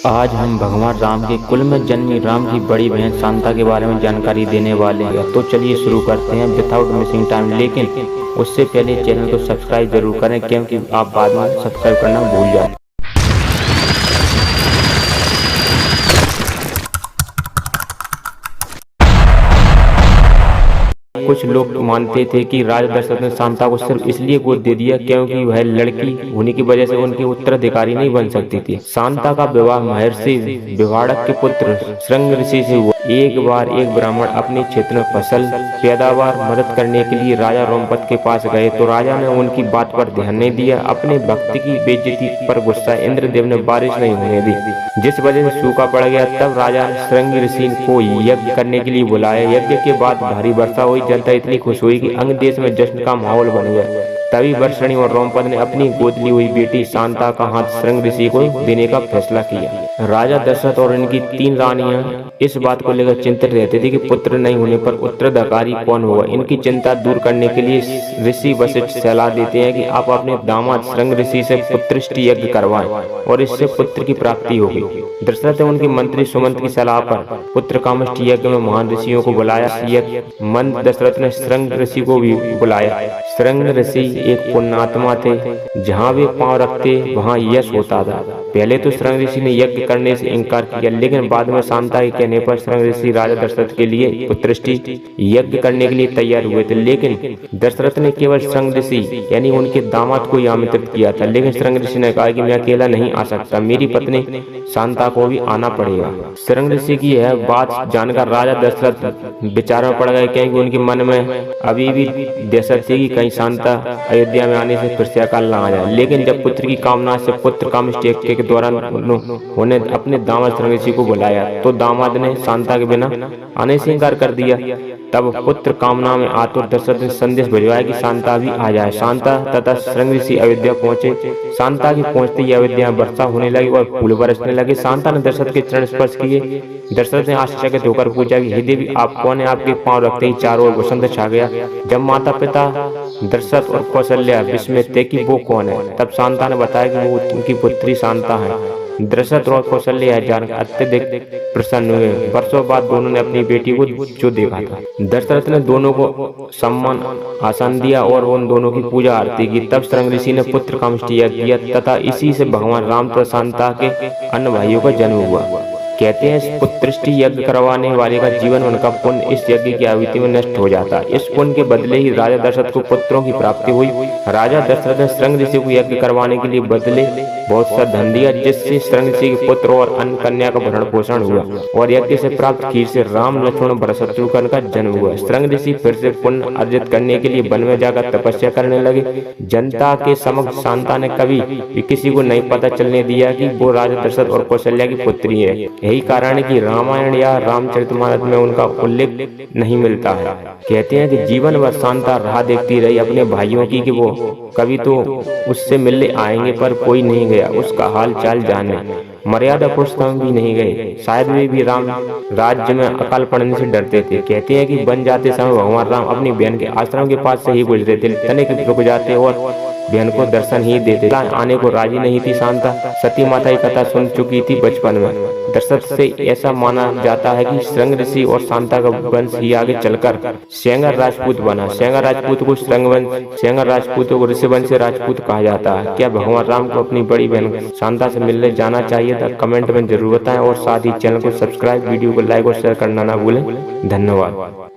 आज हम भगवान राम के कुल में जन्मी राम की बड़ी बहन शांता के बारे में जानकारी देने वाले हैं। तो चलिए शुरू करते हैं विदाउट मिसिंग टाइम। लेकिन उससे पहले चैनल को सब्सक्राइब जरूर करें, क्योंकि आप बाद में सब्सक्राइब करना भूल जाते। कुछ लोग मानते थे कि राजा दशरथ ने शांता को सिर्फ इसलिए गोद दे दिया क्योंकि वह लड़की होने की वजह से उनके उत्तराधिकारी नहीं बन सकती थी। शांता का विवाह महर्षि विभाड़क के पुत्र श्रृंग ऋषि से हुआ। एक बार एक ब्राह्मण अपने क्षेत्र में फसल पैदावार मदद करने के लिए राजा रोमपत के पास गए तो राजा ने उनकी बात पर ध्यान नहीं दिया। अपने भक्त की बेइज्जती पर गुस्सा इंद्रदेव ने बारिश नहीं होने दी, जिस वजह से सूखा पड़ गया। तब राजा ने श्रृंग ऋषि को यज्ञ करने के लिए बुलाया। यज्ञ के बाद भारी वर्षा हुई। जनता इतनी खुश हुई कि अंग देश में जश्न का माहौल बन गया। तभी वर्षणी और रोमपद ने अपनी गोद ली हुई बेटी शांता का हाथ श्रृंग ऋषि को देने का फैसला किया। राजा दशरथ और इनकी 3 रानियां इस बात को लेकर चिंतित रहते थे कि पुत्र नहीं होने पर उत्तराधिकारी कौन होगा। इनकी चिंता दूर करने के लिए ऋषि वशिष्ठ सलाह देते हैं कि आप अपने दामाद श्रृंग ऋषि से पुत्रष्टि यज्ञ करवाएं और इससे पुत्र की प्राप्ति होगी। दशरथ ने उनके मंत्री सुमंत की सलाह पर पुत्र कामष्टि यज्ञ में महान ऋषियों को बुलाया। मंद दशरथ ने श्रृंग ऋषि को भी बुलाया। श्रृंग ऋषि एक पुण्यात्मा थे। जहाँ वे पांव रखते वहाँ यश होता था। पहले तो श्रृंग ऋषि ने यज्ञ करने से इनकार किया, लेकिन बाद में शांता के कहने पर श्रृंग ऋषि राजा दशरथ के लिए पुत्रष्टि यज्ञ करने के लिए तैयार हुए थे। लेकिन दशरथ ने केवल श्रृंग ऋषि यानी उनके दामाद को ही आमंत्रित किया था। लेकिन श्रृंग ऋषि ने कहा कि मैं अकेला नहीं आ सकता, मेरी पत्नी शांता को भी आना पड़ेगा। श्रृंग ऋषि की यह बात जानकर राजा दशरथ विचार में पड़ गए, क्योंकि उनके मन में अभी भी दहशत थी कि कहीं शांता अयोध्या में आने से फिर से अकाल न आ जाए। लेकिन जब पुत्र की कामना से पुत्र कामष्टि यज्ञ के दौरान उन्होंने अपने दामाद श्रृंग ऋषि को बुलाया तो दामाद ने शांता के बिना आने से इनकार कर दिया। तब पुत्र कामना में आतुर दशरथ ने संदेश भिजवाया कि शांता भी आ जाए। शांता तथा श्रृंग ऋषि अयोध्या पहुंचे। शांता के पहुंचते ही अयोध्या में वर्षा होने लगी और फूल बरसने लगे। शांता ने दशरथ के चरण स्पर्श किए। दशरथ ने आश्चर्यचकित होकर पूछा कि हे देवी, आप कौन है? आपके पांव रखते ही चारों ओर वसंत छा गया। जब माता पिता दशरथ और कौशल्या विस्मित थे कि वो कौन है, तब शांता ने बताया कि वो उनकी पुत्री शांता है। दशरथ और कौशल्या जानकर अत्यधिक प्रसन्न हुए। वर्षों बाद दोनों ने अपनी बेटी को जो देखा था। दशरथ ने दोनों को सम्मान आसन दिया और उन दोनों की पूजा आरती की। तब श्रृंग ऋषि ने पुत्र कामष्टि यज्ञ किया तथा इसी से भगवान राम तथा शांता के अन्य भाइयों का जन्म हुआ। कहते हैं पुत्रष्टि यज्ञ करवाने वाले का जीवन उनका पुण्य इस यज्ञ की आहुति में नष्ट हो जाता। इस पुण्य के बदले ही राजा दशरथ को पुत्रों की प्राप्ति हुई। राजा दशरथ ने श्रृंग ऋषि को यज्ञ करवाने के लिए बदले बहुत सा धन दिया, जिससे श्रृंग ऋषि के पुत्र और अन्य कन्या का भरण पोषण हुआ और यज्ञ से प्राप्त खीर से राम लक्ष्मण भरत शत्रुघ्न का जन्म हुआ। श्रृंग ऋषि फिर से पुण्य अर्जित करने के लिए वन में जाकर तपस्या करने लगे। जनता के समक्ष शांता ने कभी भी किसी को नहीं पता चलने दिया कि वो राजा दशरथ और कौशल्या की पुत्री है। यही कारण है कि रामायण या रामचरितमानस में उनका उल्लेख नहीं मिलता है। कहते हैं कि जीवन भर शांता राह देखती रही अपने भाइयों की कि वो कभी तो उससे मिलने आएंगे, पर कोई नहीं गया उसका हाल चाल जानने। मर्यादा पुरुषोत्तम भी नहीं गए। शायद वे भी राम राज्य में अकाल पड़ने से डरते थे। कहते हैं कि बन जाते समय भगवान राम अपनी बहन के आश्रम के पास से ही गुजरे थे। तनिक रुक जाते और बहन को दर्शन ही देते। आने को राजी नहीं थी। शांता सती माता की कथा सुन चुकी थी बचपन में। दशरथ से ऐसा माना जाता है कि श्रृंग ऋषि और शांता का वंश ही आगे चलकर सेंगर राजपूत बना। सेंगर राजपूत को सेंगर राजपूत को ऋषिवंश राजपूत कहा जाता है। क्या भगवान राम को अपनी बड़ी बहन शांता से मिलने जाना चाहिए था? कमेंट में जरूर बताएं और साथ ही चैनल को सब्सक्राइब, वीडियो को लाइक और शेयर करना ना भूलें। धन्यवाद।